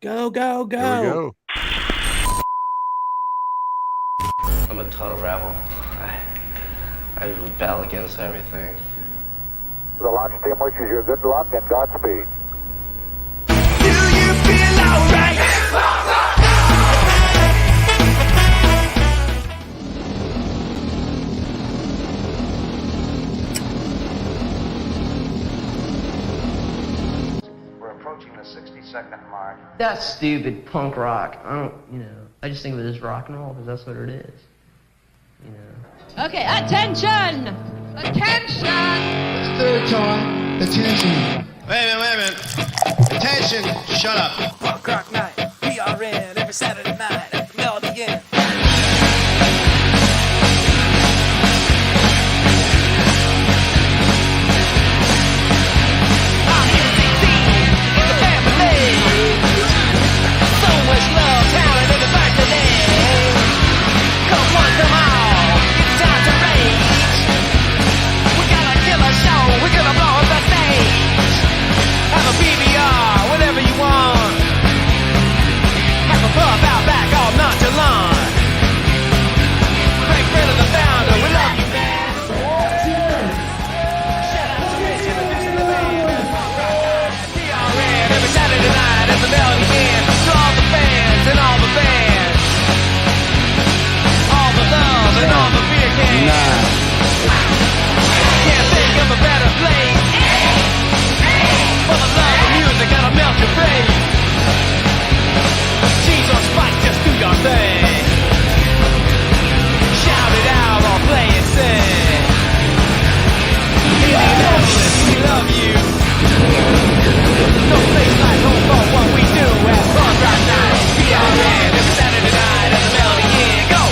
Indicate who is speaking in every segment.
Speaker 1: Go, go, go.
Speaker 2: Here we go.
Speaker 3: I'm a total rebel. I rebel against everything.
Speaker 4: The launch team wishes you good luck and Godspeed.
Speaker 5: Do you feel alright?
Speaker 4: We're approaching the 60-second mark.
Speaker 3: That's stupid punk rock. I just think of it as rock and roll because that's what it is.
Speaker 6: Okay, attention! Attention!
Speaker 7: Third time, attention.
Speaker 5: Wait a minute. Attention, shut up.
Speaker 8: Punk rock night, PRN every Saturday night at the Melody Inn. I'm here to see the family. So much love, talent, and diversity. Come one, come all, it's time to rage. We got a killer show, we're gonna blow up the stage. Have a PBR, whatever you want. Have a puff out back, all nonchalant. Craig Brennan, the founder, we love you, man. Shout out to Rich, introducing the band. PRN every Saturday night at the Melody Inn. To all the fans and all the fans. All the love and all the beer cans. Can't think of a better place. For the love of music, gotta melt your face. Cheese or spike, just do your thing. Shout it out or play it sing. Indianapolis, we love you. No place like home for what we do at Punk Rock Night. PRN every Saturday night at the Melody Inn. Go!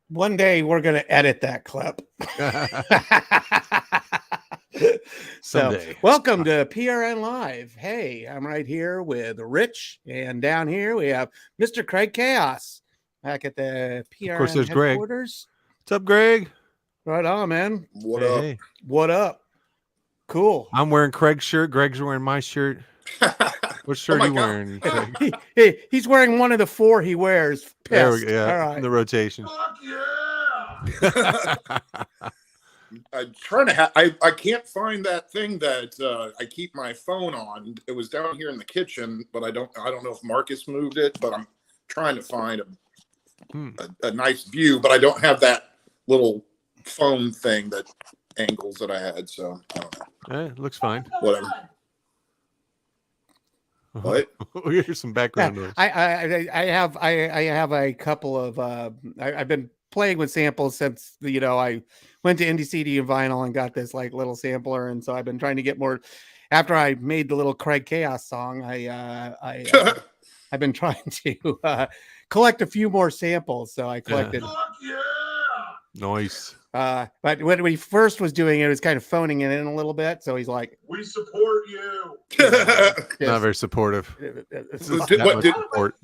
Speaker 1: One day we're going to edit that clip.
Speaker 2: Someday.
Speaker 1: Welcome to PRN Live. Hey, I'm right here with Rich, and down here we have Mr. Craig Chaos back at the PRN
Speaker 2: Of course, there's Greg.
Speaker 1: headquarters.
Speaker 2: What's up, Greg?
Speaker 1: Right on, man.
Speaker 9: What up?
Speaker 2: Hey.
Speaker 1: What up? Cool.
Speaker 2: I'm wearing Craig's shirt. Greg's wearing my shirt. What shirt
Speaker 9: my
Speaker 2: are you
Speaker 9: God.
Speaker 2: wearing, Craig?
Speaker 1: He's wearing one of the four he wears.
Speaker 2: There we
Speaker 1: Pissed.
Speaker 2: go. Yeah,
Speaker 1: All right.
Speaker 2: the rotation.
Speaker 9: Fuck yeah! I'm trying to I can't find that thing that I keep my phone on. It was down here in the kitchen, but I don't know if Marcus moved it, but I'm trying to find a nice view, but I don't have that little phone thing that angles that I had, so I don't know.
Speaker 2: It looks fine.
Speaker 9: Whatever. What?
Speaker 2: We hear some background noise.
Speaker 1: I have a couple of I've been playing with samples since I went to Indie CD and Vinyl and got this like little sampler, and so I've been trying to get more. After I made the little Craig Chaos song, I've been trying to collect a few more samples. So I collected.
Speaker 9: Fuck yeah!
Speaker 2: Noise.
Speaker 1: But when he first was doing it, was kind of phoning it in a little bit. So he's like,
Speaker 9: We support you.
Speaker 2: Not very supportive.
Speaker 9: What
Speaker 2: Not much
Speaker 9: did-
Speaker 2: support.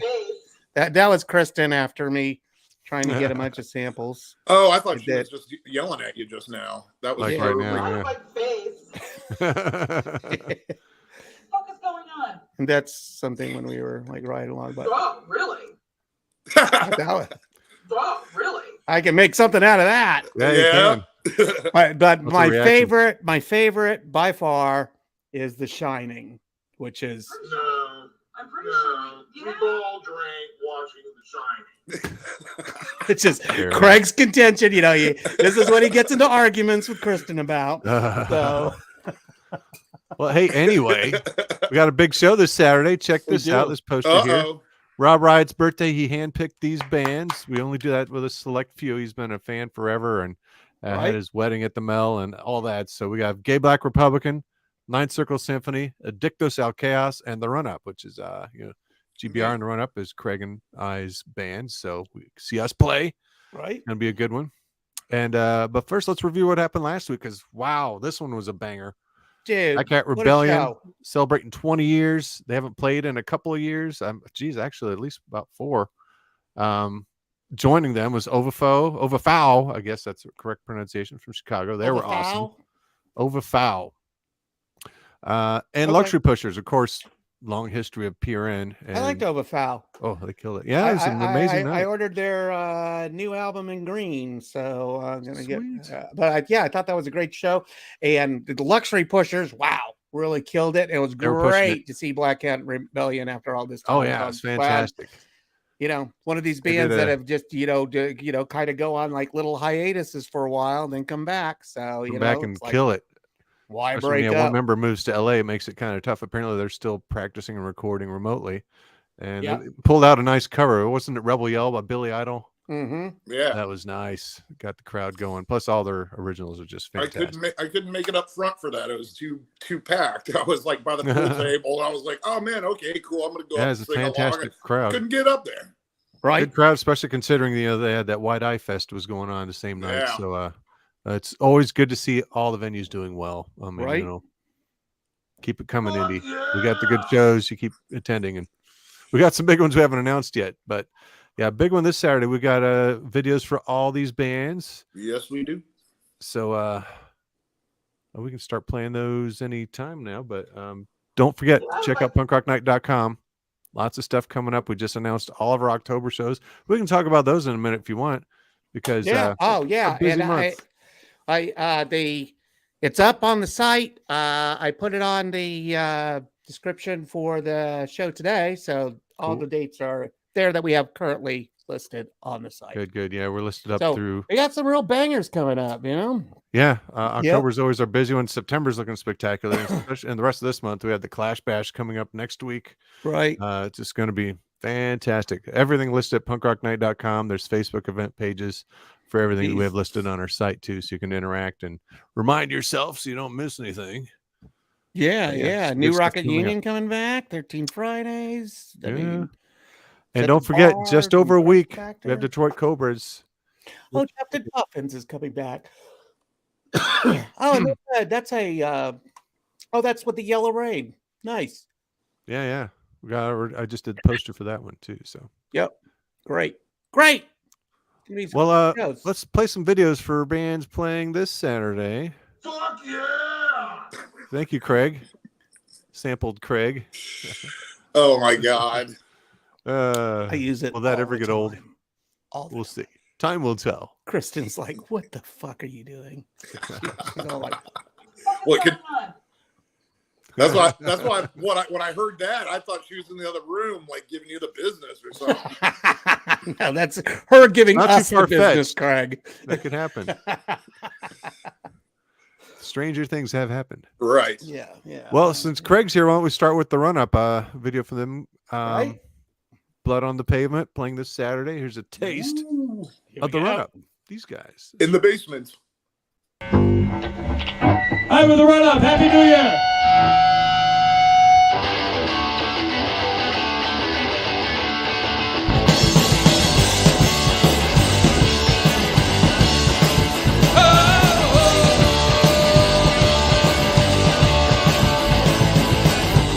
Speaker 1: that was Kristen after me trying to get a bunch of samples.
Speaker 9: Oh, I thought
Speaker 1: I
Speaker 9: she was
Speaker 1: did.
Speaker 9: just yelling at you just now. That was
Speaker 2: Like
Speaker 9: her-
Speaker 2: right now. Yeah.
Speaker 1: And that's something when we were like riding along. But
Speaker 8: Oh, really? Oh, really?
Speaker 1: I can make something out of that.
Speaker 2: Yeah, you
Speaker 9: Yeah.
Speaker 2: can.
Speaker 1: But
Speaker 2: What's
Speaker 1: my
Speaker 2: the reaction?
Speaker 1: favorite by far is The Shining, which is
Speaker 9: No,
Speaker 8: I'm pretty sure
Speaker 9: we've all drank watching The Shining.
Speaker 1: it's just
Speaker 2: Fair
Speaker 1: Craig's contention. This is what he gets into arguments with Kristen about. So
Speaker 2: Well, hey, anyway, we got a big show this Saturday. Check
Speaker 1: We
Speaker 2: this
Speaker 1: do.
Speaker 2: out. This poster here.
Speaker 9: Uh-oh.
Speaker 2: Rob Riot's birthday. He handpicked these bands. We only do that with a select few. He's been a fan forever and
Speaker 1: Right.
Speaker 2: had his wedding at the Mel and all that. So we got Gay Black Republican, Ninth Circle Symphony, Adictös al Kaös, and the Run Up, which is GBR and the Run Up is Craig and I's band. So we see us play.
Speaker 1: right.
Speaker 2: Gonna be a good one. And but first, let's review what happened last week because wow, this one was a banger.
Speaker 1: Dude,
Speaker 2: Black Cat
Speaker 1: what a
Speaker 2: Rebellion
Speaker 1: show.
Speaker 2: celebrating 20 years. They haven't played in a couple of years. Actually, at least about 4. Joining them was Overfoul. I guess that's the correct pronunciation, from Chicago. They were awesome. Overfoul. And
Speaker 1: Okay.
Speaker 2: Luxury Pushers, of course, long history of PRN. And,
Speaker 1: I liked Overfoul.
Speaker 2: Oh, they killed it. Yeah, it was an amazing night.
Speaker 1: I ordered their new album in green, so I'm gonna
Speaker 2: Sweet.
Speaker 1: get. I thought that was a great show, and the Luxury Pushers, wow, really killed it. It was
Speaker 2: They were pushing
Speaker 1: great to see Black Cat Rebellion after all this time.
Speaker 2: Oh yeah, it's fantastic.
Speaker 1: One of these
Speaker 2: They did
Speaker 1: bands that have just kind of go on like little hiatuses for a while, and then come back. So
Speaker 2: Come back and
Speaker 1: it's like,
Speaker 2: kill it.
Speaker 1: why
Speaker 2: Especially
Speaker 1: break
Speaker 2: when
Speaker 1: up?
Speaker 2: one member moves to LA, it makes it kind of tough. Apparently, they're still practicing and recording remotely, and
Speaker 1: Yeah.
Speaker 2: they pulled out a nice cover. Wasn't it Rebel Yell by Billy Idol?
Speaker 1: Mm-hmm.
Speaker 9: Yeah.
Speaker 2: That was nice. Got the crowd going. Plus, all their originals are just fantastic.
Speaker 9: I couldn't make it up front for that. It was too packed. I was like by the pool table. I was like, oh man, okay, cool. I'm gonna go.
Speaker 2: Yeah,
Speaker 9: up
Speaker 2: it's a
Speaker 9: and sing along.
Speaker 2: fantastic crowd.
Speaker 9: Couldn't get up there.
Speaker 1: Right.
Speaker 2: Good crowd, especially considering they had that White Eye Fest was going on the same night.
Speaker 9: Yeah.
Speaker 2: So it's always good to see all the venues doing well. I mean,
Speaker 1: Right.
Speaker 2: Keep it coming, Indy. We got the good shows. You keep attending, and we got some big ones we haven't announced yet. But yeah, big one this Saturday. We got videos for all these bands.
Speaker 9: Yes, we do.
Speaker 2: So we can start playing those anytime now. But don't forget, check out punkrocknight.com. Lots of stuff coming up. We just announced all of our October shows. We can talk about those in a minute if you want, because
Speaker 1: Yeah.
Speaker 2: a busy
Speaker 1: And
Speaker 2: month.
Speaker 1: it's up on the site. I put it on the description for the show today, so all
Speaker 2: Cool.
Speaker 1: the dates are there that we have currently listed on the site.
Speaker 2: Good. Yeah, we're listed up
Speaker 1: So
Speaker 2: through.
Speaker 1: we got some real bangers coming up.
Speaker 2: Yeah, October's always our busy one. September's looking spectacular, and the rest of this month we have the Clash Bash coming up next week.
Speaker 1: Right.
Speaker 2: It's just going to be fantastic. Everything listed at punkrocknight.com. There's Facebook event pages for everything that we have listed on our site too, so you can interact and remind yourself so you don't miss anything.
Speaker 1: Yeah.
Speaker 2: some
Speaker 1: New
Speaker 2: good stuff
Speaker 1: Rocket
Speaker 2: coming up.
Speaker 1: Union coming back. 13 Fridays. I mean,
Speaker 2: And
Speaker 1: Set
Speaker 2: don't
Speaker 1: the
Speaker 2: forget,
Speaker 1: Bar
Speaker 2: just
Speaker 1: from
Speaker 2: over a
Speaker 1: Greg
Speaker 2: week, we
Speaker 1: Factor.
Speaker 2: have Detroit Cobras.
Speaker 1: Oh, Captain Puffins is coming back. Oh, that's that's with the Yellow Rain. Nice.
Speaker 2: Yeah. I just did the poster for that one too. So
Speaker 1: Yep. Great. Gonna be some
Speaker 2: well,
Speaker 1: shows.
Speaker 2: let's play some videos for bands playing this Saturday.
Speaker 9: Fuck yeah!
Speaker 2: Thank you, Craig. Sampled Craig.
Speaker 9: Oh my God.
Speaker 1: I use it.
Speaker 2: Will that
Speaker 1: all
Speaker 2: ever
Speaker 1: the
Speaker 2: get old?
Speaker 1: time. All the
Speaker 2: We'll
Speaker 1: time.
Speaker 2: see. Time will tell.
Speaker 1: Kristen's like, "What the fuck are you doing?" She's all like,
Speaker 9: What could? That's why. When I heard that, I thought she was in the other room, like giving you the business or something.
Speaker 1: "No, that's her giving
Speaker 2: Not too
Speaker 1: us the business,
Speaker 2: far-fetched.
Speaker 1: Craig."
Speaker 2: That could happen. Stranger things have happened.
Speaker 9: Right.
Speaker 1: Yeah.
Speaker 2: Well, since Craig's here, why don't we start with the run-up video for them?
Speaker 1: Right.
Speaker 2: Blood on the Pavement playing this Saturday. Here's a taste
Speaker 1: Here
Speaker 2: of
Speaker 1: we
Speaker 2: the
Speaker 1: go.
Speaker 2: run-up. These guys.
Speaker 9: In the basement.
Speaker 10: Hi, with the run-up. Happy New Year.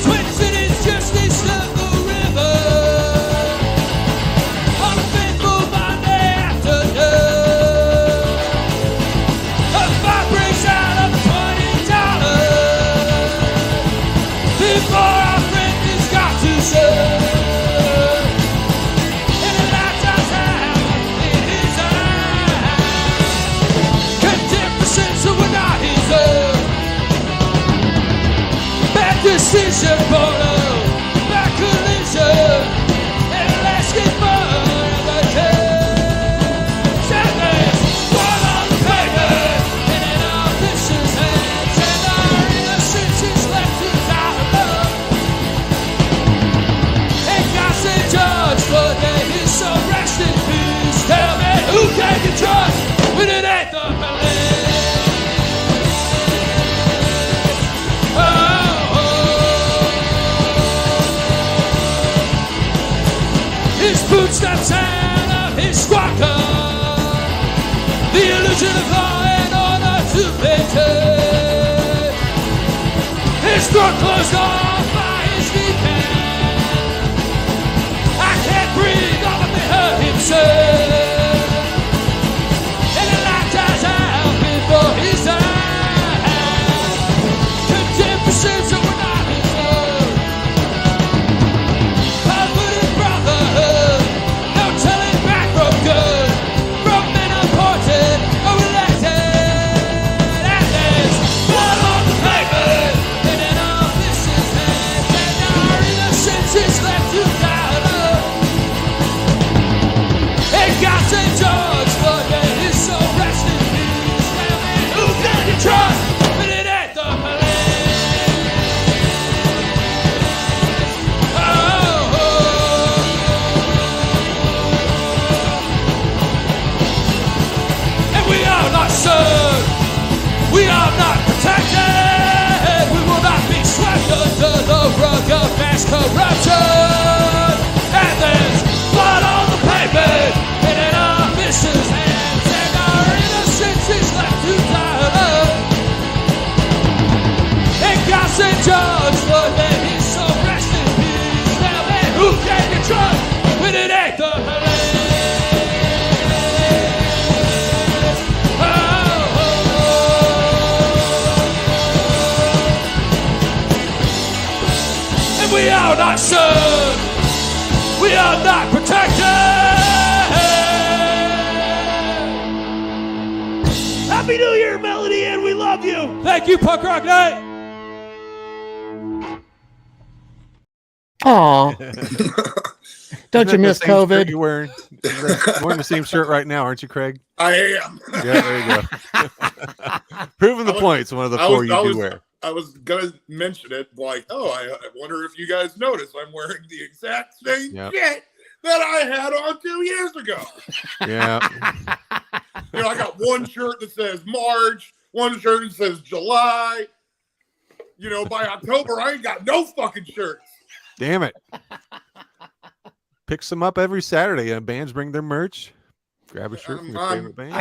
Speaker 8: Twin Cities just east of the river. On a fateful Monday afternoon, a fire breaks out of $20 before our friend has got to serve. And the light does have in his eyes condemned the sins that were not his own. Bad decision, photo, back collision, and let's get fun of the case. Sadness, blood on the pavement, and in our vicious hands, and our innocence is left to die alone. And God say judge, but they is so rest in peace. Tell me who can you trust when it ain't the police? his throat closed off by his kneecap. I can't breathe, all of me hurt him so. And the light dies out before his eyes. Condemned for sins that were not his own. Unlimited brotherhood, no telling back from good, from men appointed or elected. And there's blood on the pavement, and in officers' hands, and our innocence is left to die alone. And God St. George Floyd made his soul rest in peace. Now, man, who can you trust? But it ain't the police. Oh. And we are not served. We are not protected. We will not be swept under the rug of mass corruption. And there's blood on the pavement and in officers' hands, and our innocence is left to die alone. And God St. George Floyd made his soul rest in peace. Now man, who can you trust when it ain't the police? And we are not served. We are not protected. Happy New Year, Melody, and we love you. Thank you, Punk Rock Night.
Speaker 1: Aw. Don't you
Speaker 2: Isn't that
Speaker 1: miss
Speaker 2: the same shirt
Speaker 1: COVID?
Speaker 2: You're wearing the same shirt right now, aren't you, Craig?
Speaker 9: I am.
Speaker 2: Yeah, there you go. Proving the points. One of the four you do wear.
Speaker 9: I was gonna mention it, like, I wonder if you guys notice I'm wearing the exact same
Speaker 2: Yep.
Speaker 9: shit that I had on 2 years ago.
Speaker 2: Yeah.
Speaker 9: I got one shirt that says March, one shirt that says July. By October, I ain't got no fucking shirts.
Speaker 2: Damn it. Pick some up every Saturday. Bands bring their merch. Grab a shirt from your favorite band.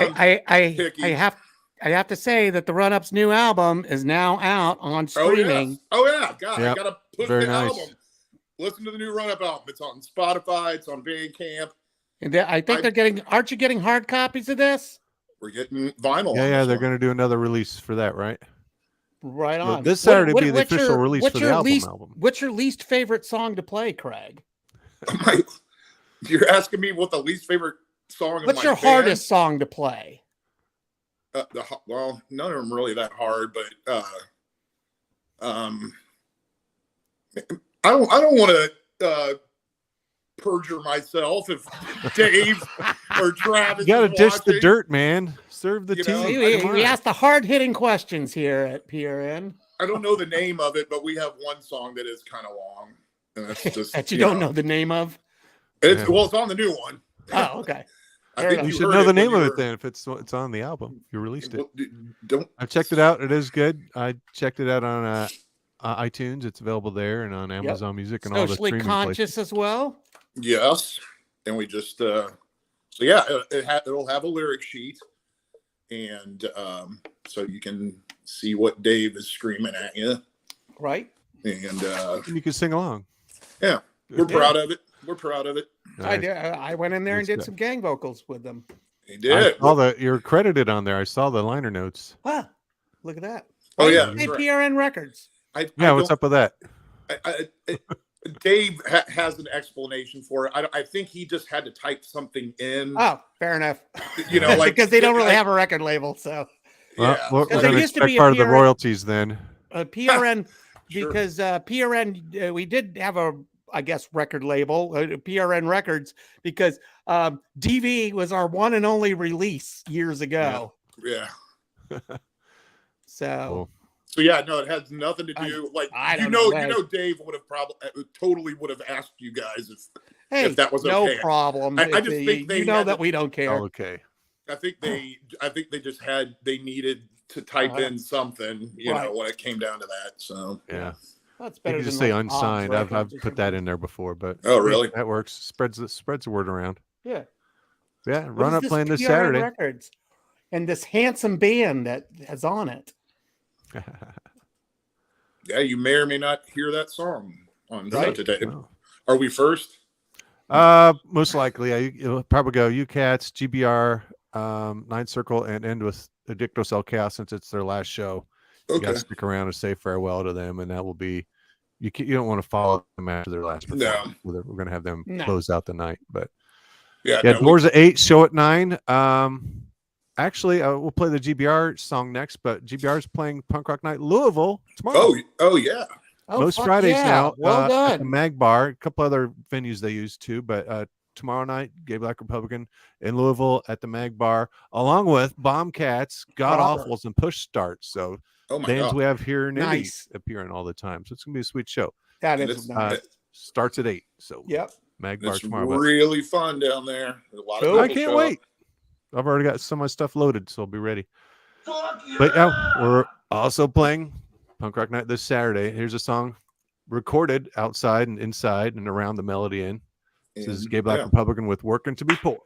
Speaker 1: I have to say that the Run Up's new album is now out on streaming.
Speaker 9: Oh yeah. God,
Speaker 2: Yep.
Speaker 9: I gotta put
Speaker 2: Very
Speaker 9: the
Speaker 2: nice.
Speaker 9: album. Listen to the new Run Up album. It's on Spotify. It's on Bandcamp.
Speaker 1: And I think they're getting. Aren't you getting hard copies of this?
Speaker 9: We're getting vinyl.
Speaker 2: Yeah, they're going to do another release for that, right?
Speaker 1: Right on.
Speaker 2: Well, this Saturday will be the official release for the album.
Speaker 1: What's your least favorite song to play, Craig?
Speaker 9: You're asking me what the least favorite song.
Speaker 1: What's
Speaker 9: of
Speaker 1: your
Speaker 9: my band?
Speaker 1: hardest song to play?
Speaker 9: Well, none of them really that hard, but I don't want to perjure myself if Dave or Travis.
Speaker 2: You got to
Speaker 9: is
Speaker 2: dish the
Speaker 9: watching.
Speaker 2: dirt, man. Serve the team.
Speaker 1: We ask the hard-hitting questions here at PRN.
Speaker 9: I don't know the name of it, but we have one song that is kind of long, and that's just
Speaker 1: that you don't know the name of.
Speaker 9: It's on the new one.
Speaker 1: Oh, okay.
Speaker 9: I think
Speaker 2: you should know the name of it then if it's on the album. You released it. I've checked it out. It is good. I checked it out on iTunes. It's available there and on Amazon Music and all the streaming
Speaker 1: conscious
Speaker 2: places.
Speaker 1: as well.
Speaker 9: Yes, and we just it'll have a lyric sheet, and so you can see what Dave is screaming at you,
Speaker 1: right?
Speaker 9: And
Speaker 2: you can sing along.
Speaker 9: Yeah, we're proud of it. We're proud of it.
Speaker 2: Nice.
Speaker 1: I went in there and did some gang vocals with them.
Speaker 9: He did.
Speaker 2: You're credited on there. I saw the liner notes.
Speaker 1: Ah, look at that.
Speaker 9: Oh yeah,
Speaker 1: hey, PRN Records.
Speaker 2: What's up with that?
Speaker 9: Dave has an explanation for it. I think he just had to type something in.
Speaker 1: Oh, fair enough.
Speaker 9: Like
Speaker 1: because they don't really have a record label, so.
Speaker 2: Well,
Speaker 9: Yeah.
Speaker 2: we're going to
Speaker 1: used to
Speaker 2: expect
Speaker 1: be a
Speaker 2: part of the
Speaker 1: PRN
Speaker 2: royalties then.
Speaker 1: PRN,
Speaker 9: Sure.
Speaker 1: because PRN, we did have a, I guess, record label, PRN Records, because DV was our one and only release years ago.
Speaker 9: Yeah.
Speaker 1: So.
Speaker 2: Cool.
Speaker 9: So yeah, no, it has nothing to do. You know, Dave would have totally would have asked you guys if that was
Speaker 1: no
Speaker 9: okay.
Speaker 1: problem.
Speaker 9: I just think they
Speaker 1: that we don't care.
Speaker 2: Oh, okay.
Speaker 9: I think they just they needed to type in something, know, when it came down to that. So
Speaker 2: yeah,
Speaker 1: that's
Speaker 2: you
Speaker 1: better
Speaker 2: can
Speaker 1: than
Speaker 2: just say
Speaker 1: like
Speaker 2: unsigned.
Speaker 1: Ops
Speaker 2: I've
Speaker 1: Records.
Speaker 2: put that in there before, but
Speaker 9: Oh, really?
Speaker 2: That works. Spreads the word around.
Speaker 1: Yeah.
Speaker 2: Yeah,
Speaker 1: What
Speaker 2: Run
Speaker 1: is
Speaker 2: Up
Speaker 1: this
Speaker 2: playing this
Speaker 1: PRN
Speaker 2: Saturday.
Speaker 1: Records and this handsome band that has on it.
Speaker 9: Yeah, you may or may not hear that song on
Speaker 1: Right.
Speaker 9: Saturday.
Speaker 2: Wow.
Speaker 9: Are we first?
Speaker 2: Most likely. You'll probably go UCATS, GBR, Ninth Circle, and end with Adictös al Kaös since it's their last show. You got
Speaker 9: Okay.
Speaker 2: to stick around and say farewell to them, and that will be. You don't want to follow them after their last performance. We're going to have them close out the night, but
Speaker 9: yeah,
Speaker 2: doors at 8, show at 9. Actually, we'll play the GBR song next, but GBR is playing Punk Rock Night Louisville tomorrow.
Speaker 9: Oh yeah.
Speaker 2: Most Fridays now.
Speaker 1: Well
Speaker 2: At
Speaker 1: done.
Speaker 2: the Mag Bar, a couple other venues they use too, but tomorrow night, Gay Black Republican in Louisville at the Mag Bar, along with Bombcats, God Awfuls, and Push Starts. So bands we have here in Indy appearing all the time. So it's gonna be a sweet show.
Speaker 1: That is nice.
Speaker 2: Starts at 8. So Mag Bar
Speaker 9: It's
Speaker 2: tomorrow.
Speaker 9: really fun down there. A lot of
Speaker 2: I
Speaker 9: people
Speaker 2: can't
Speaker 9: show
Speaker 2: wait.
Speaker 9: up.
Speaker 2: I've already got some of my stuff loaded, so I'll be ready. But yeah, we're also playing Punk Rock Night this Saturday. Here's a song recorded outside and inside and around the Melody Inn. This is Gay Black Republican with Working to Be Poor.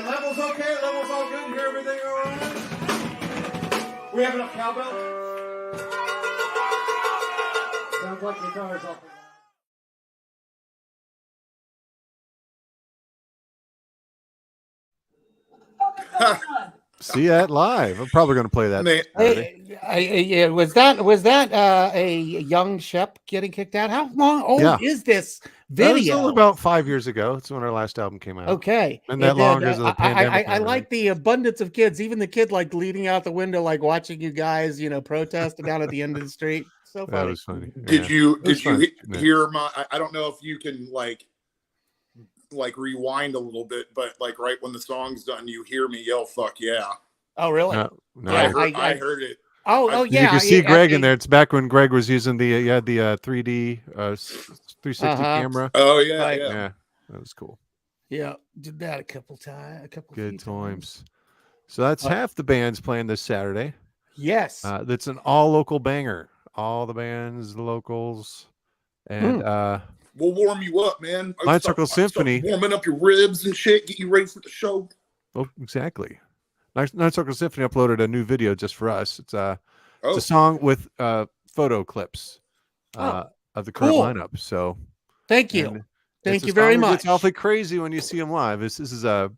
Speaker 1: Levels okay? Levels all good? Hear everything all right? We have enough cowbell? Sounds like the guitar's off.
Speaker 2: See that live. I'm probably going to play that.
Speaker 1: Was that a young Shep getting kicked out? How long old is this video?
Speaker 2: That was about 5 years ago. It's when our last album came out.
Speaker 1: Okay.
Speaker 2: And that long because of the pandemic.
Speaker 1: I like the abundance of kids, even the kid like leaning out the window, like watching you guys, protest down at the end of the street. So funny.
Speaker 2: That was funny.
Speaker 9: Did you hear my? I don't know if you can like like rewind a little bit, but like right when the song's done, you hear me yell "fuck yeah."
Speaker 1: Oh, really?
Speaker 2: No,
Speaker 1: Yeah,
Speaker 9: I heard it.
Speaker 1: Oh,
Speaker 2: you
Speaker 1: yeah.
Speaker 2: can see Greg in
Speaker 1: actually-
Speaker 2: there. It's back when Greg was using the 3D 360 camera.
Speaker 9: Oh yeah,
Speaker 1: Right.
Speaker 9: yeah.
Speaker 2: Yeah, that was cool.
Speaker 1: Yeah, did that a couple times.
Speaker 2: Good times. So that's half the bands playing this Saturday.
Speaker 1: Yes.
Speaker 2: That's an all local banger. All the bands, the locals, and
Speaker 9: We'll warm you up, man.
Speaker 2: Live Circle Symphony.
Speaker 9: Warming up your ribs and shit. Get you ready for the show.
Speaker 2: Oh, exactly. Live Circle Symphony uploaded a new video just for us. It's a song with photo clips of the current lineup. So
Speaker 1: thank you. Thank you very much.
Speaker 2: It's awfully crazy when you see them live. This is a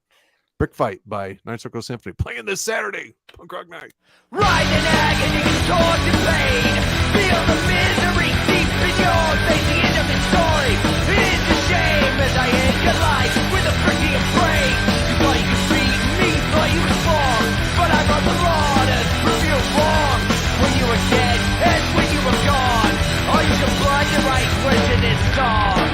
Speaker 2: Brick Fight by Live Circle Symphony playing this Saturday, punk rock night.
Speaker 8: Ride in agony, torn and pain. Feel the misery deep in your face. The end of the story. It's a shame as I end your life with a pretty brain. You thought you could beat me, thought you was wrong, but I brought the law to prove you wrong. When you were dead and when you were gone, all you should blood the right words in this song.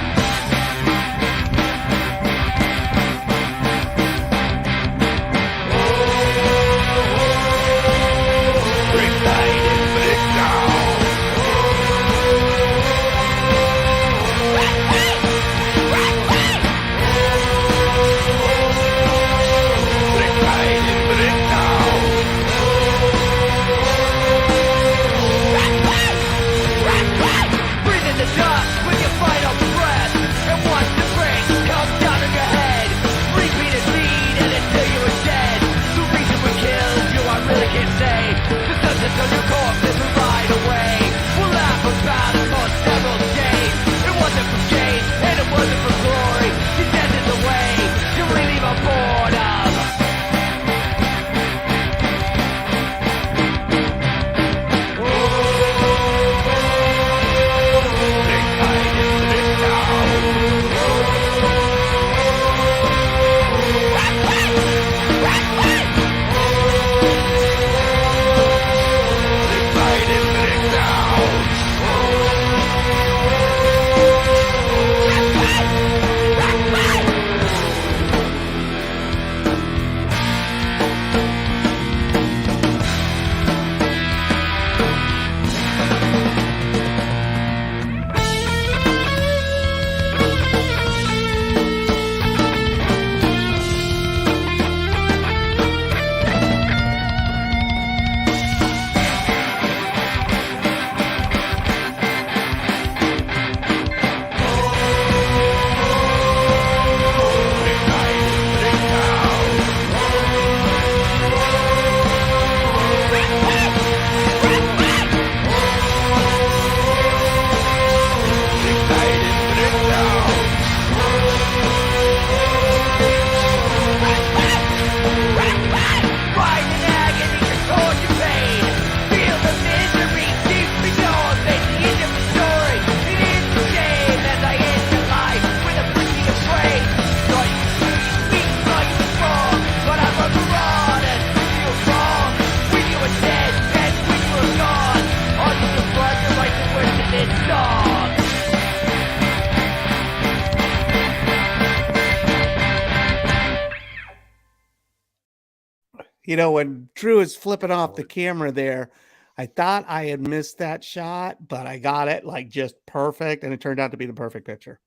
Speaker 1: You know, when Drew is flipping off the camera there, I thought I had missed that shot, but I got it like just perfect, and it turned out to be the perfect picture.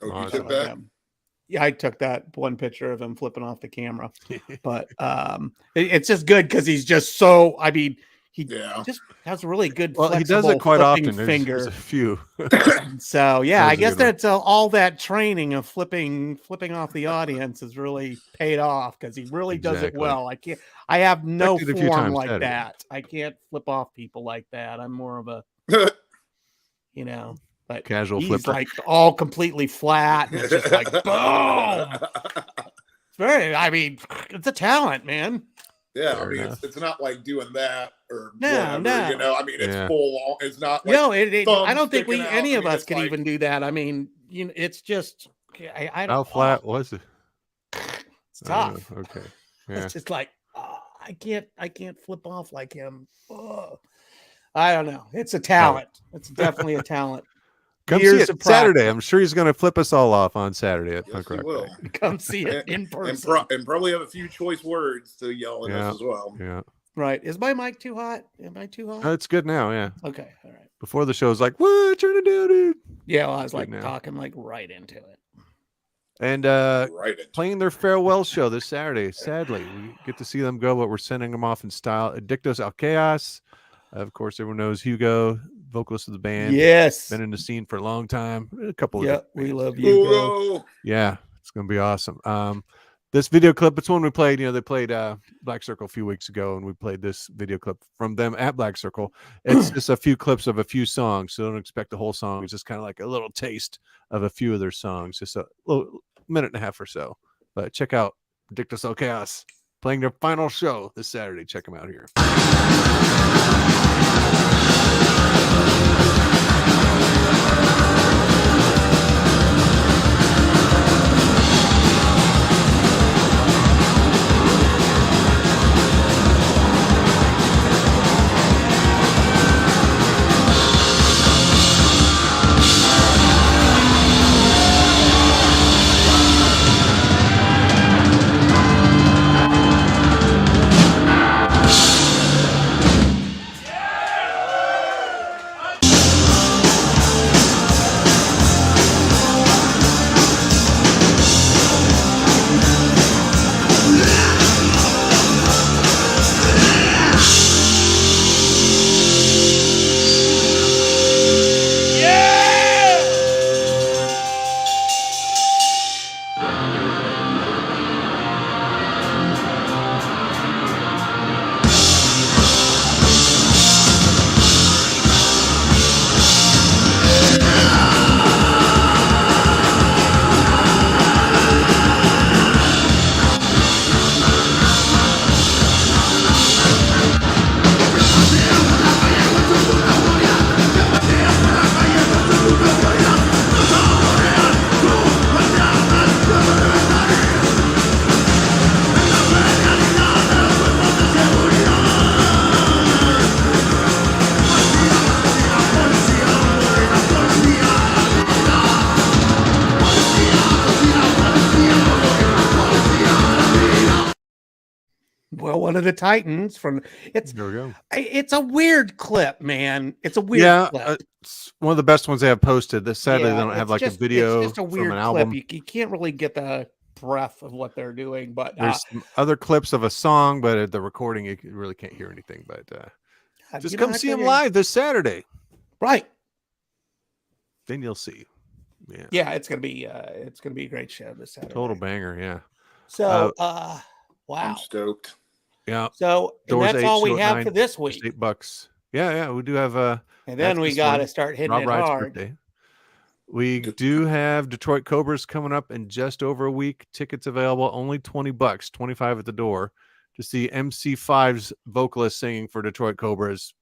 Speaker 9: Oh, you took that?
Speaker 1: Yeah, I took that one picture of him flipping off the camera. But it's just good because he's just so, I mean, he just has a really good
Speaker 2: he does it quite often. There's a few.
Speaker 1: So yeah, I guess that's all that training of flipping off the audience has really paid off because he really does it well. I have no form like that. I can't flip off people like that. I'm more of a, you know, but
Speaker 2: casual
Speaker 1: he's
Speaker 2: flipper.
Speaker 1: like all completely flat. And it's just like boom. It's very. I mean, it's a talent, man.
Speaker 9: Yeah, I mean, it's not like doing that or
Speaker 1: no.
Speaker 9: You know, I mean, it's full on. It's not like
Speaker 1: I don't think any of us can even do that. I mean, you know, it's just I don't.
Speaker 2: How flat was it?
Speaker 1: It's tough.
Speaker 2: Okay, yeah.
Speaker 1: It's just like I can't flip off like him. I don't know. It's a talent. It's definitely a talent.
Speaker 2: Come
Speaker 1: Years
Speaker 2: see it
Speaker 1: of
Speaker 2: Saturday.
Speaker 1: practice.
Speaker 2: I'm sure he's going to flip us all off on Saturday at
Speaker 9: Yes,
Speaker 2: Punk
Speaker 9: he
Speaker 2: Rock
Speaker 9: will.
Speaker 2: Night.
Speaker 1: Come see it in person.
Speaker 9: And probably have a few choice words to yell at us as well.
Speaker 2: Yeah.
Speaker 1: Right. Is my mic too hot? Am I too hot?
Speaker 2: No, it's good now. Yeah.
Speaker 1: Okay. All right.
Speaker 2: Before the show was like, what? Turn it down, dude.
Speaker 1: Yeah, well, I was
Speaker 2: Good
Speaker 1: like
Speaker 2: now.
Speaker 1: talking like right into it.
Speaker 2: And
Speaker 9: Right.
Speaker 2: playing their farewell show this Saturday. Sadly, we get to see them go, but we're sending them off in style. Adictös al Kaös. Of course, everyone knows Hugo, vocalist of the band.
Speaker 1: Yes.
Speaker 2: Been in the scene for a long time. A couple of
Speaker 1: Yeah,
Speaker 2: different
Speaker 1: we
Speaker 2: bands.
Speaker 1: love you.
Speaker 9: Whoa.
Speaker 2: Yeah, it's gonna be awesome. This video clip, it's one we played. They played Black Circle a few weeks ago, and we played this video clip from them at Black Circle. It's just a few clips of a few songs, so don't expect the whole song. It's just kind of like a little taste of a few of their songs, just a little minute and a half or so. But check out Adictös al Kaös playing their final show this Saturday. Check them out here.
Speaker 1: Well, one of the Titans from it's
Speaker 2: There we go.
Speaker 1: it's a weird clip, man. It's a weird clip.
Speaker 2: It's one of the best ones they have posted. This Saturday
Speaker 1: Yeah,
Speaker 2: they don't have
Speaker 1: it's
Speaker 2: like
Speaker 1: just-
Speaker 2: a video
Speaker 1: It's just a weird
Speaker 2: from an
Speaker 1: clip.
Speaker 2: album.
Speaker 1: You can't really get the breath of what they're doing, but
Speaker 2: There's some other clips of a song, but at the recording you really can't hear anything. But just
Speaker 1: you
Speaker 2: come
Speaker 1: know, I
Speaker 2: see them
Speaker 1: figure-
Speaker 2: live this Saturday.
Speaker 1: Right.
Speaker 2: Then you'll see. Yeah.
Speaker 1: Yeah, it's gonna be a great show this Saturday.
Speaker 2: Total banger. Yeah.
Speaker 1: So
Speaker 9: I'm
Speaker 1: wow.
Speaker 9: stoked.
Speaker 2: Yeah.
Speaker 1: So and
Speaker 2: Doors
Speaker 1: that's
Speaker 2: 8,
Speaker 1: all we
Speaker 2: show at
Speaker 1: have
Speaker 2: 9,
Speaker 1: for this
Speaker 2: just
Speaker 1: week.
Speaker 2: $8. Yeah. We do have
Speaker 1: And then
Speaker 2: that's
Speaker 1: we
Speaker 2: this
Speaker 1: gotta
Speaker 2: one,
Speaker 1: start hitting
Speaker 2: Rob
Speaker 1: it
Speaker 2: Wright's
Speaker 1: hard.
Speaker 2: birthday. We do have Detroit Cobras coming up in just over a week. Tickets available, only $20, 25 at the door, to see MC5's vocalist singing for Detroit Cobras.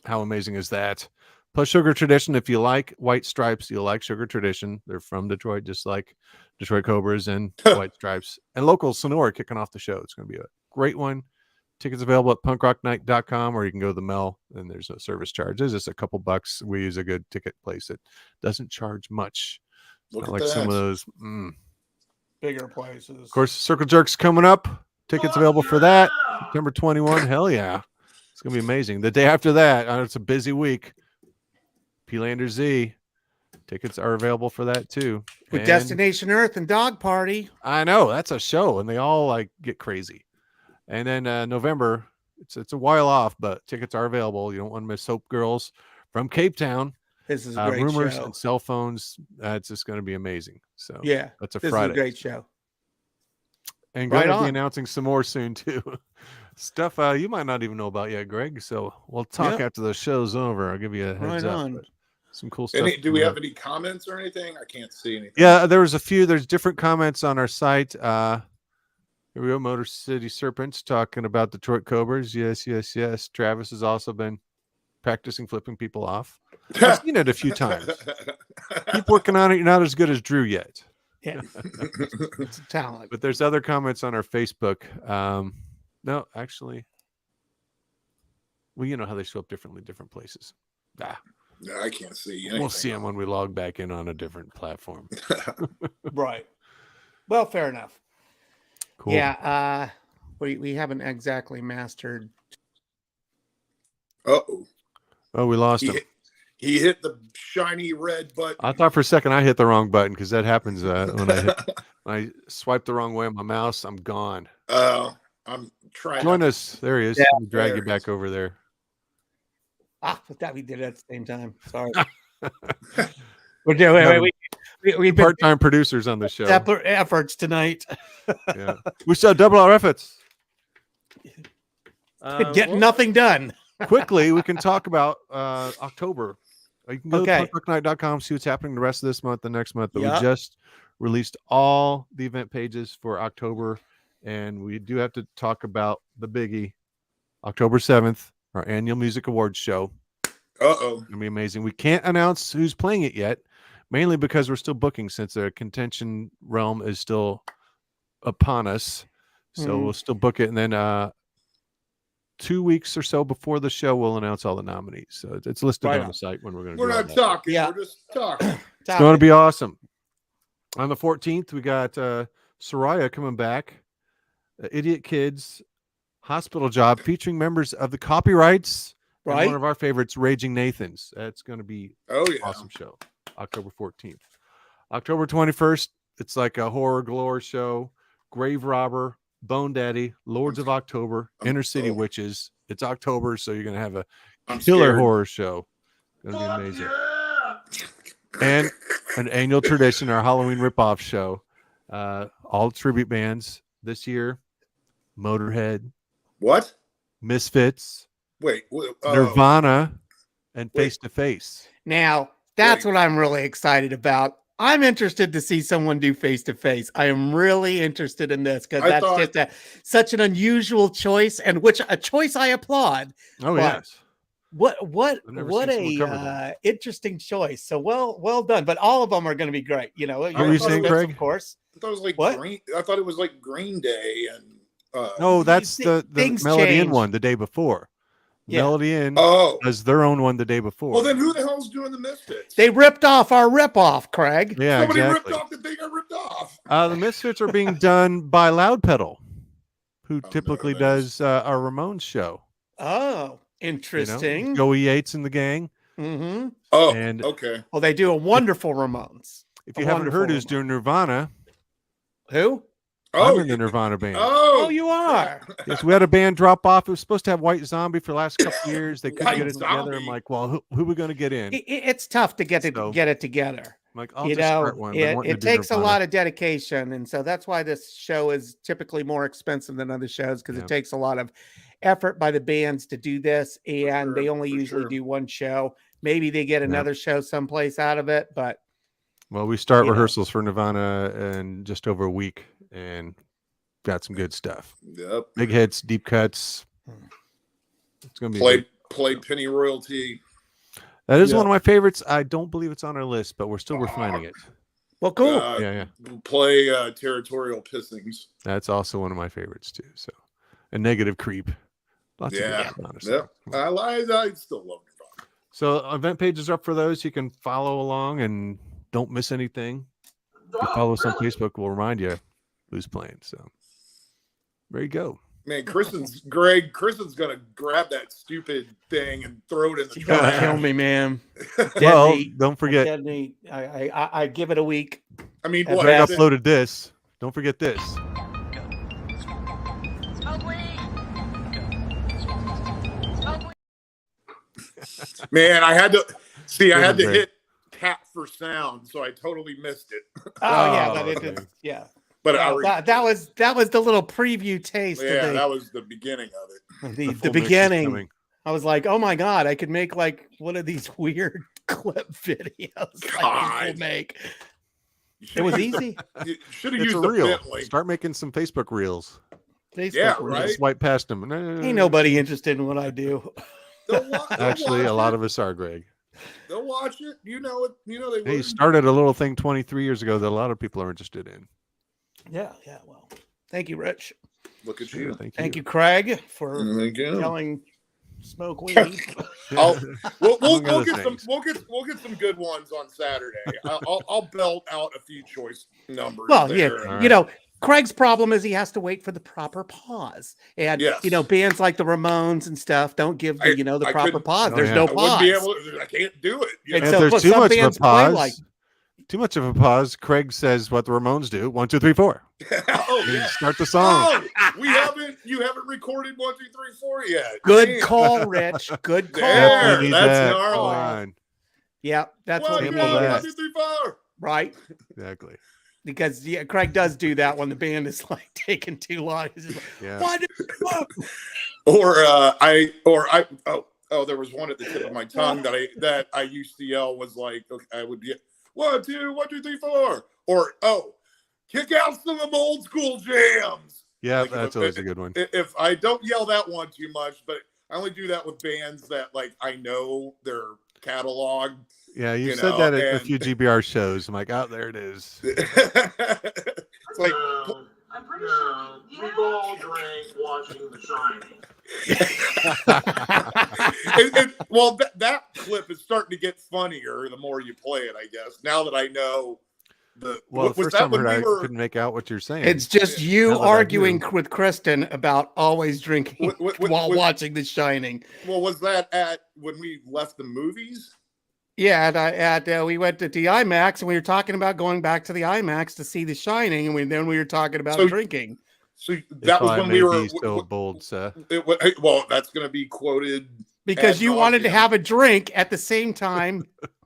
Speaker 2: How amazing is that? Plus Sugar Tradition. If you like White Stripes, you'll like Sugar Tradition. They're from Detroit, just like Detroit Cobras and White Stripes. And local Sonora kicking off the show. It's going to be a great one. Tickets available at punkrocknight.com, or you can go to the Mel, and there's no service charge. There's just a couple bucks. We use a good ticket place that doesn't charge much.
Speaker 9: Look
Speaker 2: Not
Speaker 9: at
Speaker 2: like
Speaker 9: that.
Speaker 2: some of those.
Speaker 1: Bigger places.
Speaker 2: Of course, Circle Jerk's coming up. Tickets available for that. September 21. Hell yeah. It's going to be amazing. The day after that, it's a busy week. P-Lander Z. Tickets are available for that too.
Speaker 1: With
Speaker 2: And
Speaker 1: Destination Earth and Dog Party.
Speaker 2: I know that's a show, and they all like get crazy. And then November, it's a while off, but tickets are available. You don't want to miss Hope Girls from Cape Town.
Speaker 1: This is a great
Speaker 2: Rumors
Speaker 1: show.
Speaker 2: and Cell Phones. It's just going to be amazing. So
Speaker 1: Yeah,
Speaker 2: that's a
Speaker 1: this
Speaker 2: Friday.
Speaker 1: is a great show.
Speaker 2: And
Speaker 1: Right
Speaker 2: going to be
Speaker 1: on.
Speaker 2: announcing some more soon too. Stuff you might not even know about yet, Greg. So we'll talk
Speaker 1: Yeah.
Speaker 2: after the show's over. I'll give you a heads
Speaker 1: Right
Speaker 2: up.
Speaker 1: on.
Speaker 2: But some cool stuff.
Speaker 9: Do we
Speaker 2: coming
Speaker 9: have
Speaker 2: up.
Speaker 9: any comments or anything? I can't see anything.
Speaker 2: Yeah, there was a few. There's different comments on our site. Here we go. Motor City Serpents talking about Detroit Cobras. Yes. Travis has also been practicing flipping people off. I've seen it a few times. Keep working on it. You're not as good as Drew yet.
Speaker 1: Yeah. It's a talent.
Speaker 2: But there's other comments on our Facebook. No, actually, well, you know how they show up differently, different places.
Speaker 9: No, I can't see anything.
Speaker 2: We'll see them when we log back in on a different platform.
Speaker 1: Right. Well, fair enough.
Speaker 2: Cool.
Speaker 1: Yeah. We haven't exactly mastered.
Speaker 9: Uh-oh.
Speaker 2: Oh, we lost him.
Speaker 9: He hit the shiny red button.
Speaker 2: I thought for a second I hit the wrong button because that happens when I swipe the wrong way on my mouse. I'm gone.
Speaker 9: I'm trying.
Speaker 2: Join us. There he is.
Speaker 1: Yeah,
Speaker 2: Let me drag you back over there.
Speaker 1: But that we did it at the same time. Sorry. We're doing. We've been
Speaker 2: Part-time producers on the show.
Speaker 1: separate efforts tonight.
Speaker 2: Yeah, we still double our efforts.
Speaker 1: Getting nothing done.
Speaker 2: Quickly, we can talk about October. You can go
Speaker 1: Okay.
Speaker 2: to punkrocknight.com, see what's happening the rest of this month, the next month. But
Speaker 1: Yeah.
Speaker 2: we just released all the event pages for October, and we do have to talk about the biggie, October 7th, our annual music awards show.
Speaker 9: Uh-oh.
Speaker 2: It'll be amazing. We can't announce who's playing it yet, mainly because we're still booking since the contention realm is still upon us. So we'll still book it, and then 2 weeks or so before the show, we'll announce all the nominees. So it's listed
Speaker 1: Right
Speaker 2: on the site when we're going to.
Speaker 9: We're not talking.
Speaker 1: Yeah.
Speaker 9: We're just talking.
Speaker 2: It's going to be awesome. On the 14th, we got Soraya coming back. Idiot Kids, Hospital Job, featuring members of the Copyrights. And
Speaker 1: Right.
Speaker 2: one of our favorites, Raging Nathans. That's going to be
Speaker 9: Oh, yeah.
Speaker 2: awesome show. October 14th. October 21st, it's like a horror galore show. Grave Robber, Bone Daddy, Lords of October, Inner City Witches. It's October, so you're going to have a
Speaker 9: I'm
Speaker 2: killer
Speaker 9: scared.
Speaker 2: horror show. Going to be amazing. And an annual tradition, our Halloween ripoff show. All tribute bands this year. Motorhead,
Speaker 9: What?
Speaker 2: Misfits,
Speaker 9: Wait.
Speaker 2: Nirvana, and
Speaker 9: Wait.
Speaker 2: Face to Face.
Speaker 1: Now, that's what I'm really excited about. I'm interested to see someone do face to face. I am really interested in this because
Speaker 9: I
Speaker 1: that's
Speaker 9: thought-
Speaker 1: just such an unusual choice, and a choice I applaud.
Speaker 2: Oh,
Speaker 1: But
Speaker 2: yes.
Speaker 1: What
Speaker 2: I've never seen someone cover that.
Speaker 1: interesting choice. So well done. But all of them are going to be great. You know,
Speaker 2: What were you saying, Craig?
Speaker 1: Of course.
Speaker 9: I thought it was like
Speaker 1: What?
Speaker 9: Green. I thought it was like Green Day and.
Speaker 2: No, that's the
Speaker 1: things
Speaker 2: Melody Inn
Speaker 1: change.
Speaker 2: one the day before.
Speaker 1: Yeah.
Speaker 2: Melody Inn
Speaker 9: Oh.
Speaker 2: does their own one the day before.
Speaker 9: Well, then who the hell's doing the Misfits?
Speaker 1: They ripped off our ripoff, Craig.
Speaker 2: yeah,
Speaker 9: Somebody
Speaker 2: exactly.
Speaker 9: ripped off the thing I ripped off.
Speaker 2: The Misfits are being done by Loud Pedal, who typically
Speaker 9: no,
Speaker 2: does our Ramones show.
Speaker 1: Oh,
Speaker 2: You know?
Speaker 1: interesting.
Speaker 2: Joey Yates and the gang.
Speaker 1: Mm-hmm.
Speaker 9: Oh,
Speaker 2: And-
Speaker 9: okay.
Speaker 1: Well, they do a wonderful Ramones.
Speaker 2: If you
Speaker 1: A
Speaker 2: haven't heard
Speaker 1: wonderful
Speaker 2: who's doing Nirvana,
Speaker 1: Who?
Speaker 2: I'm in the Nirvana band.
Speaker 1: Oh, you are.
Speaker 2: Yes, we had a band drop off. It was supposed to have White Zombie for the last couple of years. They couldn't
Speaker 9: White
Speaker 2: get it together. I'm
Speaker 9: Zombie?
Speaker 2: like, well, who are we going to get in?
Speaker 1: It's tough to get
Speaker 2: So-
Speaker 1: it together.
Speaker 2: I'm like, I'll
Speaker 1: You
Speaker 2: just
Speaker 1: know,
Speaker 2: start one. Been wanting to
Speaker 1: it
Speaker 2: do
Speaker 1: takes a
Speaker 2: Nirvana.
Speaker 1: lot of dedication, and so that's why this show is typically more expensive than other shows because
Speaker 2: Yeah.
Speaker 1: it takes a lot of effort by the bands to do this, and they
Speaker 9: sure,
Speaker 1: only
Speaker 9: for
Speaker 1: usually
Speaker 9: sure.
Speaker 1: do one show. Maybe they get another show someplace out of it, but
Speaker 2: Well, we start
Speaker 1: you know.
Speaker 2: rehearsals for Nirvana in just over a week and got some good stuff.
Speaker 9: Yep.
Speaker 2: Big hits, deep cuts. It's going to be
Speaker 9: Play Penny Royalty.
Speaker 2: That is
Speaker 1: Yeah.
Speaker 2: one of my favorites. I don't believe it's on our list, but we're still refining it.
Speaker 1: well, cool.
Speaker 2: Yeah.
Speaker 9: Play Territorial Pissings.
Speaker 2: That's also one of my favorites too. So, a Negative Creep. Lots
Speaker 9: Yeah.
Speaker 2: of good, honestly.
Speaker 9: Yep. I still love Nirvana.
Speaker 2: So, event pages are up for those. You can follow along and don't miss anything. If you follow us on Facebook, we'll remind you who's playing. So, there you go.
Speaker 9: Man, Kristen's gonna grab that stupid thing and throw it in the
Speaker 1: She's gonna
Speaker 9: trash.
Speaker 1: kill me, man.
Speaker 2: Well,
Speaker 1: Dead meat.
Speaker 2: don't forget,
Speaker 1: Dead meat. I give it a week.
Speaker 9: I mean,
Speaker 1: That's
Speaker 9: what?
Speaker 2: Greg
Speaker 1: right.
Speaker 9: is it-
Speaker 2: uploaded this. Don't forget this.
Speaker 9: Man, I had to see. I
Speaker 2: Good
Speaker 9: had to
Speaker 2: one,
Speaker 9: hit tap for sound, so I totally missed it.
Speaker 1: Oh, yeah,
Speaker 2: Oh,
Speaker 1: but it
Speaker 2: okay.
Speaker 1: is, yeah.
Speaker 9: But
Speaker 1: Well, that was the little preview taste
Speaker 9: yeah,
Speaker 1: of
Speaker 9: that was the beginning of it.
Speaker 1: the
Speaker 2: full mix is
Speaker 1: beginning.
Speaker 2: coming.
Speaker 1: I was like, oh my God, I could make like one of these weird clip videos like
Speaker 9: God.
Speaker 1: people make. It was easy.
Speaker 9: You should have
Speaker 2: It's
Speaker 9: used
Speaker 2: a
Speaker 9: the
Speaker 2: reel.
Speaker 9: Bentley.
Speaker 2: Start making some Facebook reels.
Speaker 1: Facebook
Speaker 9: Yeah,
Speaker 1: rules.
Speaker 9: right.
Speaker 2: Swipe past them.
Speaker 1: Ain't nobody interested in what I do.
Speaker 2: Actually, a lot of us are, Greg.
Speaker 9: They'll watch it. You know it. You know they
Speaker 2: Hey,
Speaker 9: would.
Speaker 2: started a little thing 23 years ago that a lot of people are interested in.
Speaker 1: Yeah. Well, thank you, Rich.
Speaker 9: Look at you.
Speaker 2: Thank you.
Speaker 1: Thank you, Craig, for
Speaker 9: Thank you.
Speaker 1: telling smoke weed.
Speaker 9: We'll
Speaker 2: Among
Speaker 9: get
Speaker 2: other
Speaker 9: some
Speaker 2: things.
Speaker 9: we'll get some good ones on Saturday. I'll belt out a few choice numbers.
Speaker 1: Well,
Speaker 9: there.
Speaker 1: yeah,
Speaker 2: All
Speaker 1: you know, Craig's problem is he has to wait for the proper pause, and
Speaker 9: Yes.
Speaker 1: you know, bands like the Ramones and stuff don't give the the
Speaker 9: I
Speaker 1: proper
Speaker 9: couldn't-
Speaker 1: pause.
Speaker 2: Oh,
Speaker 1: There's
Speaker 2: yeah.
Speaker 1: no
Speaker 9: I
Speaker 1: pause.
Speaker 9: wouldn't be able to, I can't do it. You
Speaker 1: And
Speaker 9: know?
Speaker 2: If
Speaker 1: so
Speaker 2: there's too
Speaker 1: some
Speaker 2: much of a
Speaker 1: bands play
Speaker 2: pause,
Speaker 1: like-
Speaker 2: too much of a pause, Craig says what the Ramones do: 1, 2, 3, 4.
Speaker 9: Oh
Speaker 2: And
Speaker 9: yeah.
Speaker 2: start the song.
Speaker 9: Oh, you haven't recorded 1, 2, 3, 4 yet.
Speaker 1: Good
Speaker 9: Damn.
Speaker 1: call, Rich. Good call.
Speaker 9: There,
Speaker 2: We need
Speaker 9: that's
Speaker 2: that.
Speaker 9: gnarly.
Speaker 2: Come on.
Speaker 1: Yeah, that's what we
Speaker 2: Sample
Speaker 1: need.
Speaker 2: that.
Speaker 9: 1, 2, 3, 4.
Speaker 1: Right?
Speaker 2: Exactly.
Speaker 1: Because Craig does do that when the band is like taking too long. He's just like,
Speaker 2: Yeah.
Speaker 1: "Why did-
Speaker 9: there was one at the tip of my tongue that I used to yell was like, okay, I would get 1, 2, 1, 2, 3, 4, or kick out some of them old school jams.
Speaker 2: Yeah,
Speaker 9: Like,
Speaker 2: that's always a good one.
Speaker 9: If I don't yell that one too much, but I only do that with bands that like I know their catalog.
Speaker 2: Yeah, you
Speaker 9: you
Speaker 2: said
Speaker 9: know,
Speaker 2: that at a
Speaker 9: and-
Speaker 2: few GBR shows. I'm like, oh, there it is.
Speaker 9: It's like
Speaker 6: I'm pretty sure.
Speaker 4: We've all drank watching The Shining.
Speaker 9: well, that clip is starting to get funnier the more you play it, I guess. Now that I know
Speaker 2: Well, the
Speaker 9: was
Speaker 2: first
Speaker 9: that
Speaker 2: time
Speaker 9: when
Speaker 2: I heard,
Speaker 9: we
Speaker 2: I
Speaker 9: were
Speaker 2: couldn't make out what you're saying.
Speaker 1: It's just you
Speaker 2: Now that I
Speaker 1: arguing
Speaker 2: do.
Speaker 1: with Kristen about always drinking while watching The Shining.
Speaker 9: well, was that at when we left the movies?
Speaker 1: Yeah, we went to the IMAX and we were talking about going back to the IMAX to see The Shining, and then we were talking about drinking.
Speaker 9: So
Speaker 2: If
Speaker 9: that was
Speaker 2: I
Speaker 9: when
Speaker 2: may
Speaker 9: we were.
Speaker 2: be so bold, sir.
Speaker 9: Well, that's going to be quoted
Speaker 1: Because
Speaker 9: ad
Speaker 1: you wanted to
Speaker 9: nauseam.
Speaker 1: have a drink at the same time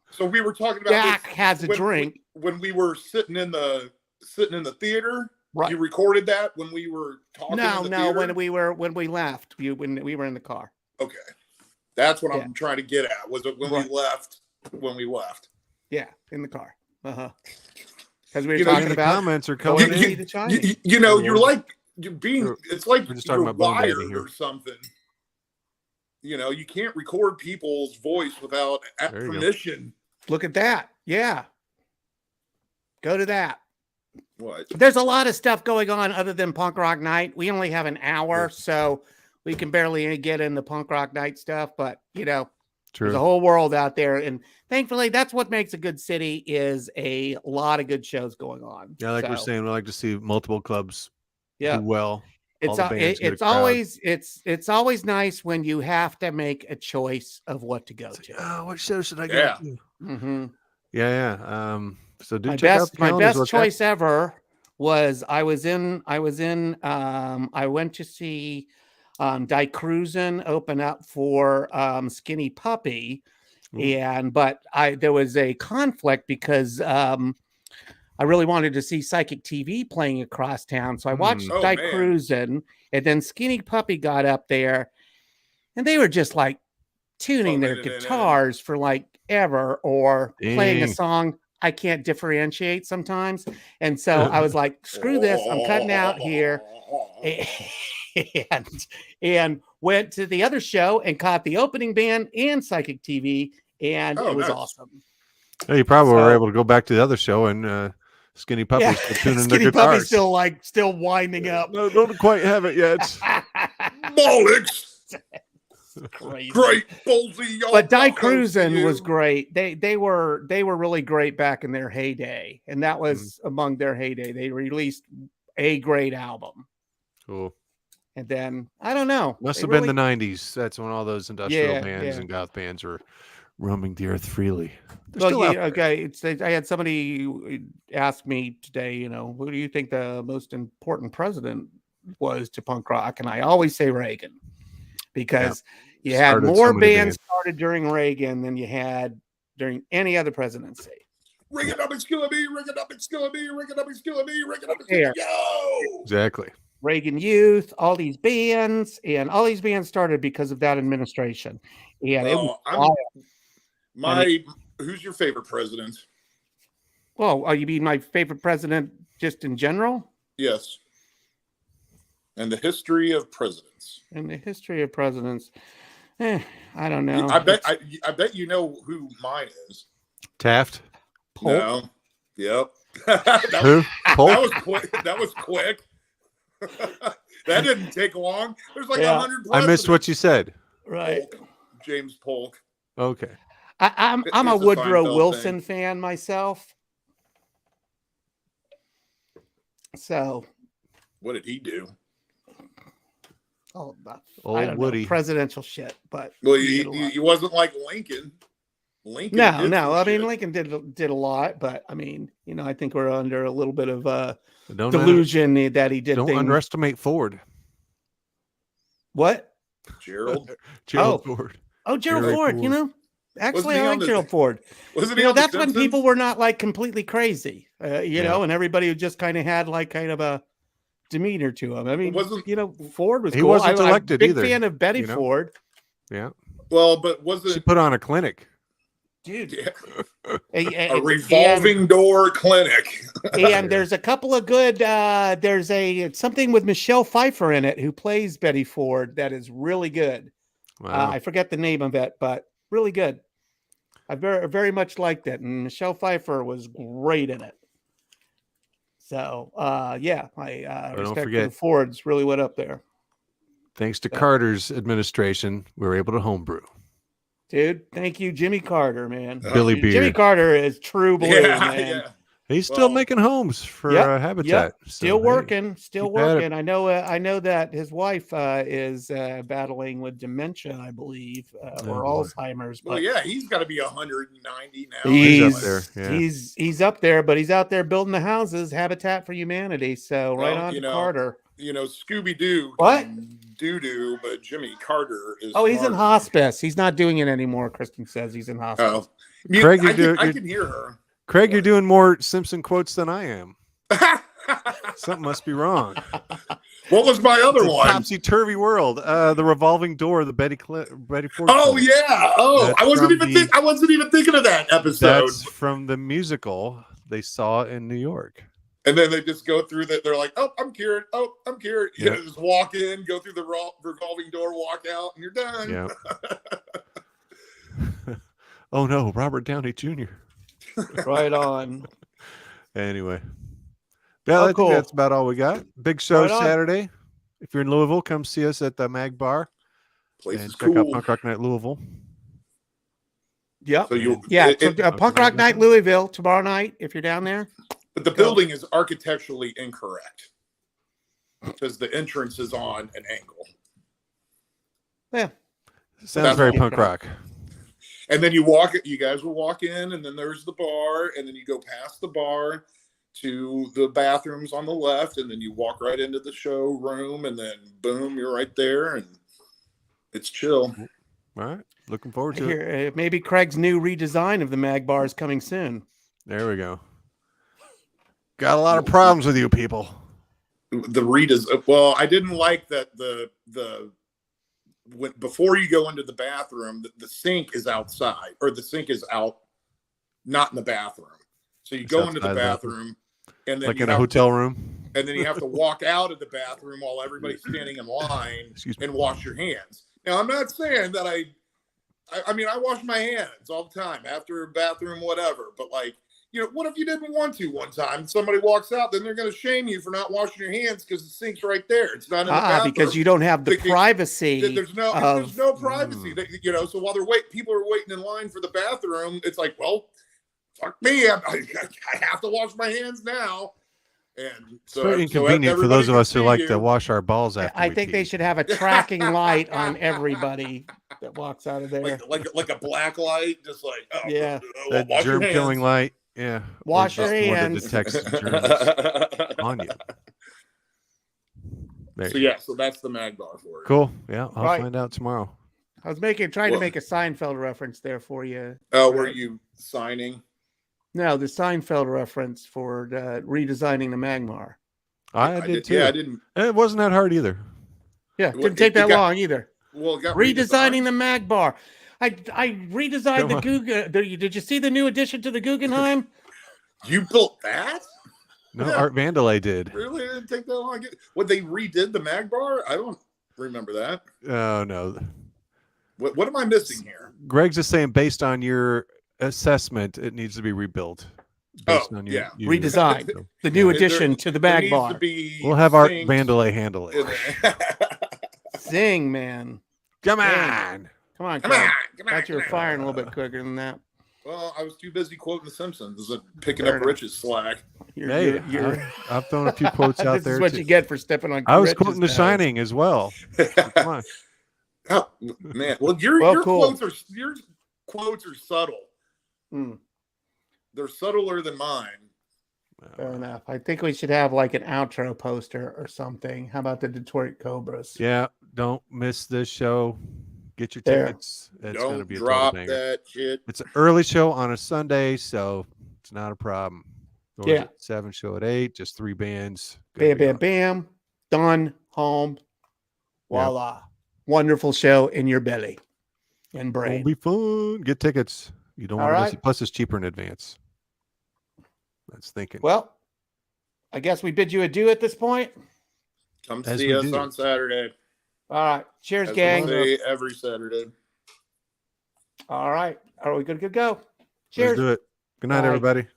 Speaker 9: So we were talking about
Speaker 1: Jack
Speaker 9: this
Speaker 1: has a
Speaker 9: when-
Speaker 1: drink.
Speaker 9: when we were sitting in the theater.
Speaker 1: Right.
Speaker 9: You recorded that when we were talking.
Speaker 1: No,
Speaker 9: in the theater?
Speaker 1: when we left, when we were in the car.
Speaker 9: Okay, that's what
Speaker 1: Yeah.
Speaker 9: I'm trying to get at. Was it when
Speaker 1: Right.
Speaker 9: we left? When we left.
Speaker 1: Yeah, in the car. Because we were
Speaker 9: You know,
Speaker 1: talking
Speaker 2: The
Speaker 1: about
Speaker 2: comments are
Speaker 1: going
Speaker 2: coming
Speaker 1: to
Speaker 2: in.
Speaker 1: see The Shining.
Speaker 9: You know,
Speaker 2: Yeah.
Speaker 9: you're like you're being.
Speaker 2: We're-
Speaker 9: It's like
Speaker 2: we're just talking
Speaker 9: you're
Speaker 2: about bone
Speaker 9: wired
Speaker 2: bending here.
Speaker 9: or something. You know, you can't record people's voice without
Speaker 2: There you go.
Speaker 9: permission.
Speaker 1: Look at that. Yeah. Go to that.
Speaker 9: What?
Speaker 1: There's a lot of stuff going on other than Punk Rock Night. We only have an hour, so we can barely get into Punk Rock Night stuff, but you know, there's a
Speaker 2: True.
Speaker 1: whole world out there. And thankfully that's what makes a good city is a lot of good shows going on.
Speaker 2: Yeah, like we're
Speaker 1: So,
Speaker 2: saying, we like to see multiple clubs
Speaker 1: yeah.
Speaker 2: do well.
Speaker 1: It's
Speaker 2: all the bands get a
Speaker 1: it's
Speaker 2: crowd.
Speaker 1: always it's always nice when you have to make a choice of what to go to.
Speaker 2: Oh, what show should I go
Speaker 9: Yeah.
Speaker 2: to?
Speaker 1: Mm-hmm.
Speaker 2: Yeah. So do
Speaker 1: My
Speaker 2: check out
Speaker 1: best
Speaker 2: the
Speaker 1: my
Speaker 2: calendars,
Speaker 1: best
Speaker 2: what's
Speaker 1: choice ever was I went to see Die Cruisin open up for Skinny Puppy, but there was a conflict because I really wanted to see Psychic TV playing across town, so I watched
Speaker 9: Oh,
Speaker 1: Die
Speaker 9: man.
Speaker 1: Cruisin, and then Skinny Puppy got up there, and they were just like tuning their
Speaker 9: Phoning it in.
Speaker 1: guitars for like ever or playing a
Speaker 2: Dang.
Speaker 1: song I can't differentiate sometimes. And so I was like, screw this, I'm cutting out here. And went to the other show and caught the opening band and Psychic TV, and
Speaker 9: Oh,
Speaker 1: it was
Speaker 9: nice.
Speaker 1: awesome.
Speaker 2: Yeah, you probably were
Speaker 1: So-
Speaker 2: able to go back to the other show and Skinny Puppy's still tuning their
Speaker 1: Skinny
Speaker 2: guitars.
Speaker 1: Puppy's still winding up.
Speaker 2: No, don't quite have it yet.
Speaker 9: Bollocks!
Speaker 1: Crazy.
Speaker 9: Great ballsy. y'all
Speaker 1: But Die
Speaker 9: bollocks
Speaker 1: Cruisin
Speaker 9: you.
Speaker 1: was great. They were really great back in their heyday, and that was among their heyday. They released a great album,
Speaker 2: Cool.
Speaker 1: and then I don't know.
Speaker 2: Must
Speaker 1: they
Speaker 2: have
Speaker 1: really-
Speaker 2: been the 90s. That's when all those industrial
Speaker 1: Yeah,
Speaker 2: bands
Speaker 1: yeah.
Speaker 2: and goth bands were roaming the earth freely. They're
Speaker 1: Well,
Speaker 2: still out
Speaker 1: yeah,
Speaker 2: there.
Speaker 1: okay. I had somebody ask me today, you know, who do you think the most important president was to punk rock? And I always say Reagan, because you had
Speaker 2: Started so
Speaker 1: more
Speaker 2: many
Speaker 1: bands
Speaker 2: bands.
Speaker 1: started during Reagan than you had during any other presidency.
Speaker 9: Ring it up, it's killing me. Ring it up, it's killing me. Ring it up, it's killing me. Ring it up, it's
Speaker 1: Here.
Speaker 9: killing me. Yo!
Speaker 2: Exactly.
Speaker 1: Reagan Youth, all these bands started because of that administration. And it was wild.
Speaker 9: Who's your favorite president?
Speaker 1: Well, you mean my favorite president just in general?
Speaker 9: Yes. And the history of presidents.
Speaker 1: In the history of presidents, I don't know.
Speaker 9: I bet you know who mine is.
Speaker 2: Taft.
Speaker 1: Polk.
Speaker 9: No. Yep.
Speaker 2: Who? Polk?
Speaker 9: That was quick. That was quick. That didn't take long. There's like
Speaker 1: Yeah.
Speaker 9: 100
Speaker 2: I missed what you said.
Speaker 1: Right.
Speaker 9: Polk, James Polk.
Speaker 2: Okay.
Speaker 1: I'm a
Speaker 9: It's a
Speaker 1: Woodrow
Speaker 9: Seinfeld
Speaker 1: Wilson
Speaker 9: thing.
Speaker 1: fan myself. So,
Speaker 9: What did he do?
Speaker 1: oh, I
Speaker 2: Old
Speaker 1: don't
Speaker 2: Woody.
Speaker 1: know, presidential shit, but
Speaker 9: Well,
Speaker 1: he did a lot.
Speaker 9: he wasn't like Lincoln. Lincoln.
Speaker 1: No.
Speaker 9: did some
Speaker 1: I mean,
Speaker 9: shit.
Speaker 1: Lincoln did a lot, but I mean, I think we're under a little bit of
Speaker 2: Don't
Speaker 1: delusion that he did
Speaker 2: Don't
Speaker 1: things.
Speaker 2: underestimate Ford.
Speaker 1: What?
Speaker 9: Gerald.
Speaker 2: Gerald Ford.
Speaker 1: Oh, Gerald
Speaker 2: Gerald
Speaker 1: Ford.
Speaker 2: Ford.
Speaker 1: Actually,
Speaker 9: Wasn't he
Speaker 1: I
Speaker 9: on
Speaker 1: like
Speaker 9: the-
Speaker 1: Gerald Ford.
Speaker 9: Wasn't he on
Speaker 1: That's
Speaker 9: the
Speaker 1: when
Speaker 9: Simpsons?
Speaker 1: people were not like completely crazy,
Speaker 2: Yeah.
Speaker 1: and everybody just kind of had like kind of a demeanor to him. I mean, Ford was
Speaker 2: He
Speaker 1: cool.
Speaker 2: wasn't
Speaker 1: I'm a
Speaker 2: elected
Speaker 1: big
Speaker 2: either,
Speaker 1: fan of Betty
Speaker 2: you know?
Speaker 1: Ford.
Speaker 2: Yeah.
Speaker 9: Well, but was
Speaker 2: She
Speaker 9: it
Speaker 2: put on a clinic.
Speaker 1: Dude.
Speaker 9: a revolving door clinic?
Speaker 1: And there's a couple of good. There's something with Michelle Pfeiffer in it who plays Betty Ford that is really good.
Speaker 2: Wow.
Speaker 1: I forget the name of it, but really good. I very very much liked it, and Michelle Pfeiffer was great in it. So yeah, I
Speaker 2: don't
Speaker 1: respect for
Speaker 2: forget-
Speaker 1: the Fords really went up there,
Speaker 2: Thanks to Carter's administration, we were able to homebrew.
Speaker 1: dude. Thank you, Jimmy Carter, man.
Speaker 2: Billy
Speaker 1: Jimmy
Speaker 2: Beard.
Speaker 1: Carter is true blue,
Speaker 9: Yeah,
Speaker 1: man.
Speaker 9: yeah.
Speaker 2: He's still
Speaker 9: Well,
Speaker 2: making homes for
Speaker 1: Yep,
Speaker 2: Habitat. So,
Speaker 1: Still
Speaker 2: hey,
Speaker 1: working, still
Speaker 2: keep at it.
Speaker 1: working. I know that his wife is battling with dementia, I believe, or
Speaker 2: boy.
Speaker 1: Alzheimer's.
Speaker 9: Well,
Speaker 1: But
Speaker 9: yeah, he's got to be 190 now.
Speaker 2: He's up there, yeah.
Speaker 1: He's up there, but he's out there building the houses, Habitat for Humanity. So right
Speaker 9: Well,
Speaker 1: on
Speaker 9: you
Speaker 1: to
Speaker 9: know,
Speaker 1: Carter.
Speaker 9: Scooby Doo.
Speaker 1: What?
Speaker 9: Doo-doo, but Jimmy Carter is.
Speaker 1: Oh, he's in
Speaker 9: smarter.
Speaker 1: hospice. He's not doing it anymore. Kristen says he's in hospice.
Speaker 9: Oh,
Speaker 2: Craig,
Speaker 9: I can hear her.
Speaker 2: Craig, you're doing more Simpson quotes than I am. Something must be wrong.
Speaker 9: What was my other
Speaker 2: It's a
Speaker 9: one?
Speaker 2: topsy-turvy world. The revolving door, the Betty Ford.
Speaker 9: Oh
Speaker 2: clip.
Speaker 9: yeah. Oh,
Speaker 2: That's
Speaker 9: I wasn't
Speaker 2: from
Speaker 9: even I wasn't even thinking of that episode.
Speaker 2: That's from the musical they saw in New York.
Speaker 9: And then they just go through that. They're like, "Oh, I'm cured. Oh, I'm cured." You
Speaker 2: Yeah.
Speaker 9: know, just walk in, go through the revolving door, walk out, and you're done.
Speaker 2: Yeah. Oh no, Robert Downey Jr.
Speaker 1: Right on.
Speaker 2: Anyway, yeah,
Speaker 1: Oh,
Speaker 2: I think
Speaker 1: cool.
Speaker 2: that's about all we got. Big show
Speaker 1: Right on.
Speaker 2: Saturday. If you're in Louisville, come see us at the Mag Bar
Speaker 9: Place
Speaker 2: and
Speaker 9: is
Speaker 2: check out
Speaker 9: cool.
Speaker 2: Punk Rock Night Louisville.
Speaker 1: Yep.
Speaker 9: So you,
Speaker 1: Yeah.
Speaker 9: it-
Speaker 1: So, Punk Rock Night Louisville tomorrow night. If you're down there.
Speaker 9: but the building is architecturally incorrect because the entrance is on an angle,
Speaker 1: Yeah.
Speaker 2: Sounds very
Speaker 1: okay.
Speaker 2: punk rock.
Speaker 9: and then you guys will walk in, and then there's the bar, and then you go past the bar to the bathrooms on the left, and then you walk right into the showroom, and then boom, you're right there, and it's chill.
Speaker 2: All right, looking forward
Speaker 1: I
Speaker 2: to it.
Speaker 1: hear, maybe Craig's new redesign of the Mag Bar is coming soon.
Speaker 2: There we go. Got a lot of problems with you people.
Speaker 9: The readers, well, I didn't like that before you go into the bathroom, the sink is outside, or the sink is out, not in the bathroom. So you
Speaker 2: It's
Speaker 9: go into the
Speaker 2: outside the
Speaker 9: bathroom, and then
Speaker 2: Like
Speaker 9: you
Speaker 2: in a
Speaker 9: have
Speaker 2: hotel room.
Speaker 9: and then you have to walk out of the bathroom while everybody's standing in line
Speaker 2: Excuse me.
Speaker 9: and wash your hands. Now, I'm not saying that I mean, I wash my hands all the time after a bathroom, whatever. But like, what if you didn't want to one time? Somebody walks out, then they're going to shame you for not washing your hands because the sink's right there. It's not in the bathroom.
Speaker 1: Because you don't have the
Speaker 9: Because
Speaker 1: privacy.
Speaker 9: There's no privacy. So while people are waiting in line for the bathroom, it's like, well, fuck me. I have to wash my hands now. And
Speaker 2: It's very inconvenient for those of us who like to wash our balls after
Speaker 1: I
Speaker 2: we
Speaker 1: think
Speaker 2: pee.
Speaker 1: they should have a tracking light on everybody that walks out of there.
Speaker 9: like a black light, just like, oh,
Speaker 1: Yeah.
Speaker 2: That
Speaker 9: wash your
Speaker 2: germ killing
Speaker 9: hands.
Speaker 2: light. Yeah.
Speaker 1: Wash
Speaker 2: Or
Speaker 1: your
Speaker 2: just one that
Speaker 1: hands.
Speaker 2: detects germs on you. There
Speaker 9: So
Speaker 2: you
Speaker 9: yeah, so that's the Mag Bar for it.
Speaker 2: Cool. Yeah, I'll
Speaker 1: Right.
Speaker 2: find out tomorrow.
Speaker 1: I was trying to
Speaker 9: Well-
Speaker 1: make a Seinfeld reference there for you.
Speaker 9: Oh, were you signing?
Speaker 1: No, the Seinfeld reference for redesigning the Magmar.
Speaker 2: I did too.
Speaker 9: Yeah, I didn't.
Speaker 2: It wasn't that hard either.
Speaker 1: Yeah,
Speaker 9: Well,
Speaker 1: didn't take
Speaker 9: it
Speaker 1: that
Speaker 9: got-
Speaker 1: long either.
Speaker 9: Well, it got
Speaker 1: Redesigning
Speaker 9: redesigned.
Speaker 1: the Magbar. I redesigned
Speaker 2: Come
Speaker 1: the
Speaker 2: on.
Speaker 1: Guggenheim. Did you see the new addition to the Guggenheim?
Speaker 9: You built that?
Speaker 2: No,
Speaker 9: Yeah.
Speaker 2: Art Vandelay did.
Speaker 9: Really? It didn't take that long. What, they redid the Mag Bar? I don't remember that.
Speaker 2: Oh no.
Speaker 9: What am I missing here?
Speaker 2: Greg's just saying based on your assessment, it needs to be rebuilt. Based on
Speaker 9: yeah.
Speaker 2: your
Speaker 1: Redesigned.
Speaker 2: So
Speaker 1: The new
Speaker 9: There-
Speaker 1: addition to the
Speaker 9: there needs to
Speaker 1: Magbar.
Speaker 9: be
Speaker 2: we'll have Art
Speaker 9: synced
Speaker 2: Vandelay handle it.
Speaker 9: in there.
Speaker 1: Zing, man.
Speaker 2: Come
Speaker 1: Dang.
Speaker 2: on.
Speaker 1: Come on,
Speaker 9: Come
Speaker 1: Craig.
Speaker 9: on, come on,
Speaker 1: Thought you were
Speaker 9: come on.
Speaker 1: firing a little bit quicker than that.
Speaker 9: Well, I was too busy quoting The Simpsons and picking
Speaker 1: Fair
Speaker 9: up
Speaker 1: enough.
Speaker 9: Rich's slack.
Speaker 1: You're,
Speaker 2: I've thrown a few quotes out
Speaker 1: this
Speaker 2: there.
Speaker 1: is what
Speaker 2: too.
Speaker 1: you get for stepping on.
Speaker 2: I was
Speaker 1: Rich's
Speaker 2: quoting The
Speaker 1: toes.
Speaker 2: Shining as well. Come on.
Speaker 9: Oh, man. Well, your
Speaker 1: cool.
Speaker 9: quotes are subtle.
Speaker 1: Hmm.
Speaker 9: They're subtler than mine.
Speaker 1: Fair enough. I think we should have like an outro poster or something. How about the Detroit Cobras?
Speaker 2: Yeah, don't miss this show. Get your
Speaker 1: There.
Speaker 2: tickets. It's going to
Speaker 9: Don't
Speaker 2: be a total
Speaker 9: drop
Speaker 2: banger.
Speaker 9: that shit.
Speaker 2: It's an early show on a Sunday, so it's not a problem. Doors
Speaker 1: Yeah.
Speaker 2: at 7, show at 8, just 3 bands.
Speaker 1: Bam,
Speaker 2: Gonna be
Speaker 1: bam,
Speaker 2: on.
Speaker 1: bam. Done. Home. Voila. Wonderful show in your belly and
Speaker 2: Gonna
Speaker 1: brain.
Speaker 2: be fun. Get tickets. You don't
Speaker 1: All
Speaker 2: want to miss
Speaker 1: right.
Speaker 2: it. Plus, it's cheaper in advance. That's thinking.
Speaker 1: Well, I guess we bid you adieu at this point.
Speaker 9: Come
Speaker 2: As
Speaker 9: see
Speaker 2: we
Speaker 9: us
Speaker 2: do.
Speaker 9: on Saturday.
Speaker 1: All right. Cheers,
Speaker 9: As
Speaker 1: gang.
Speaker 9: we say every Saturday.
Speaker 1: All right. Are we good to go?
Speaker 2: Let's
Speaker 1: Cheers.
Speaker 2: do it. Good night,
Speaker 1: Bye.
Speaker 2: everybody.